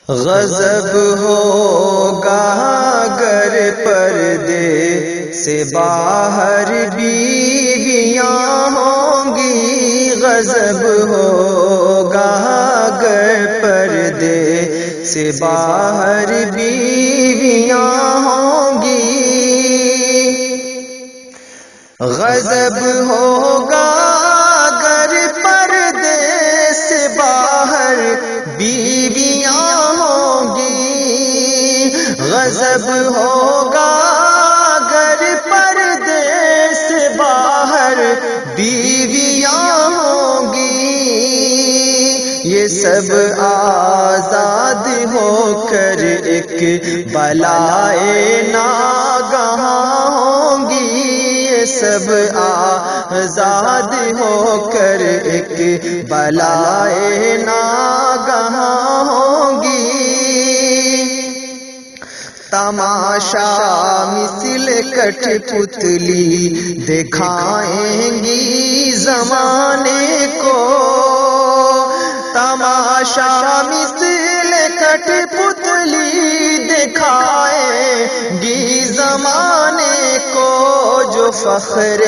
غضب ہوگا گر پردے سے باہر بیویاں ہوں گی، غضب ہوگا گر پردے سے باہر بیویاں ہوں گی، غضب ہوگا گر پردے سے باہر بیویاں ہوں گی، غضب ہوگا گر پردے سے باہر بیویاں ہوں گی، یہ سب آزاد ہو کر ایک بلائے ناگہاں ہوں گی، یہ سب آزاد ہو کر ایک بلائے ناگہاں ہوں گی، تماشا مثل کٹ پتلی دکھائیں گی زمانے کو، تماشا مثل کٹ پتلی دکھائیں گی زمانے کو، جو فخر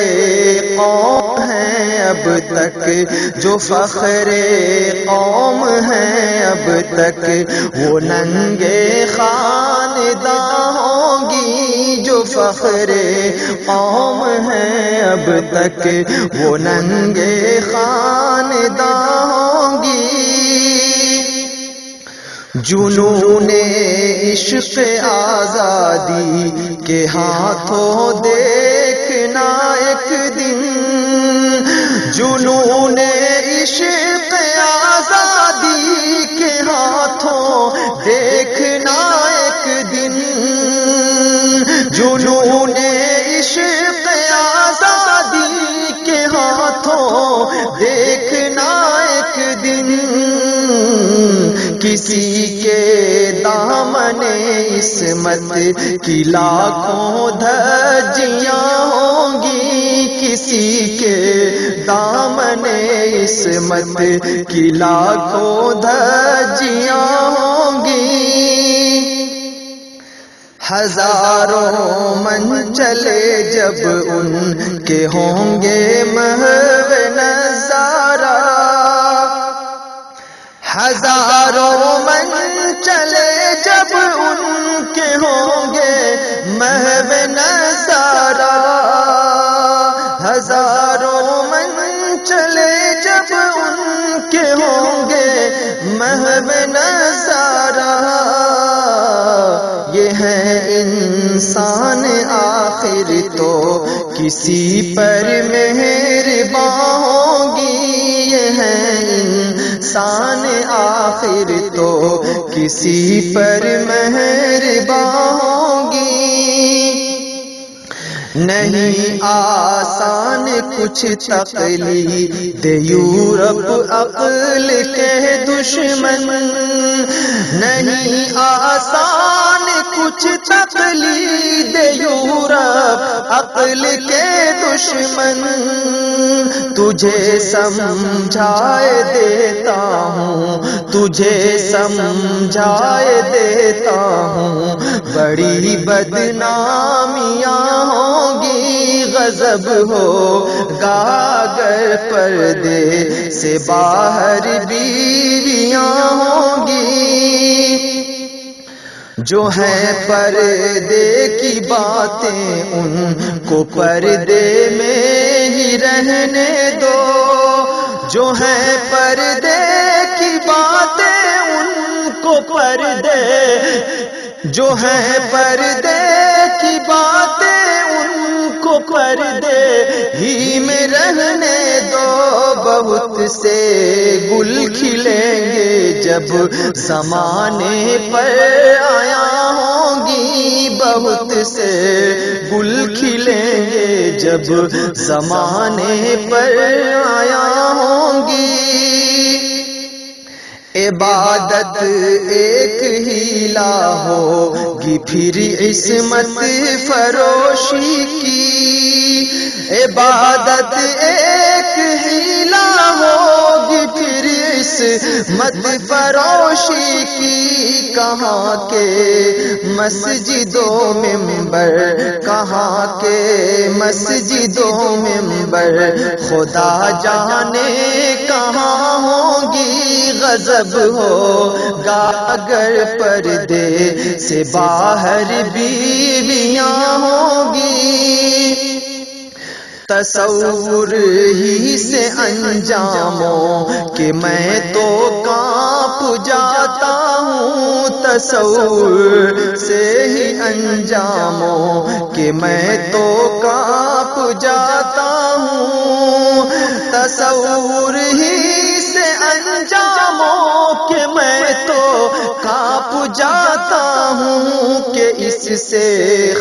قوم ہیں اب تک، جو فخر قوم ہیں اب تک، وہ ننگے خانداں ہوں گی، جو فخر قوم ہیں اب تک، وہ ننگے خانداں ہوں گی، جنون عشق آزادی کے ہاتھوں دیکھنا ایک دن، جنون عشق آزادی کے ہاتھوں دیکھنا ایک دن، جنون عشق آزادی کے ہاتھوں دیکھنا ایک دن، کسی کے دامن عصمت کی لاکھوں دھجیاں ہوں گی، کسی کے دامن عصمت کی لاکھوں دھجیاں ہوں گی، ہزاروں من چلے جب ان کے ہوں گے محو نظارہ، ہزاروں من چلے جب ان کے ہوں گے محو نظارہ، ہزاروں من چلے جب ان کے ہوں گے محو نظارہ، یہ ہے انسان آخر تو کسی پر مہرباں ہوں گی، یہ ہے انسان آخر تو کسی پر مہرباں ہوں گی، نہیں آسان کچھ تقلید یورپ عقل کے دشمن، نہیں آسان کچھ تقلید یورپ عقل کے دشمن، تجھے سمجھائے دیتا ہوں، تجھے سمجھائے دیتا ہوں، بڑی بدنامیاں ہوں گی، غضب ہوگا گر پردے سے باہر بیویاں ہوں گی، جو ہیں پردے کی باتیں ان کو پردے میں ہی رہنے دو، جو ہیں پردے کی باتیں ان کو پردے، جو ہیں پردے کی باتیں ان کو پردے ہی میں رہنے دو، بہت سے گل کھلیں گے جب زمانے پر آیا ہوں گی، بہت سے گل کھلیں گے جب زمانے پر آیا ہوں گی، عبادت ایک ہیلا ہوگی پھر عصمت فروشی کی، عبادت ایک ہیلا ہوگی پھر عصمت فروشی فروشی کی، کہاں کے مسجدوں میں منبر، کہاں کے مسجدوں میں منبر، خدا جانے کہاں ہوں گی غضب ہوگا اگر پردے سے باہر بیویاں ہوں گی۔ تصور ہی سے انجاموں کہ میں تو کانپ جاتا ہوں، تصور سے ہی انجاموں کہ میں تو کانپ جاتا ہوں، تصور ہی سے انجاموں کہ میں تو کانپ جاتا ہوں، کہ اس سے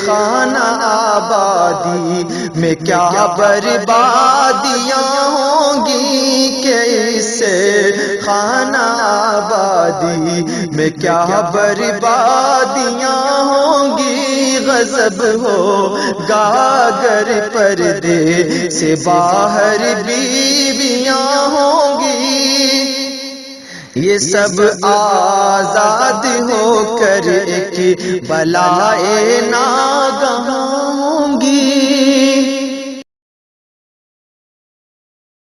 خانہ آبادی میں کیا بربادیاں ہوں گی، کہ اس سے خانہ آبادی میں کیا بربادیاں ہوں گی، غضب ہوگا اگر پردے سے باہر بیویاں ہوں گی۔ یہ سب آزاد ہو کر ایک بلائے ناگہاں ہوں گی۔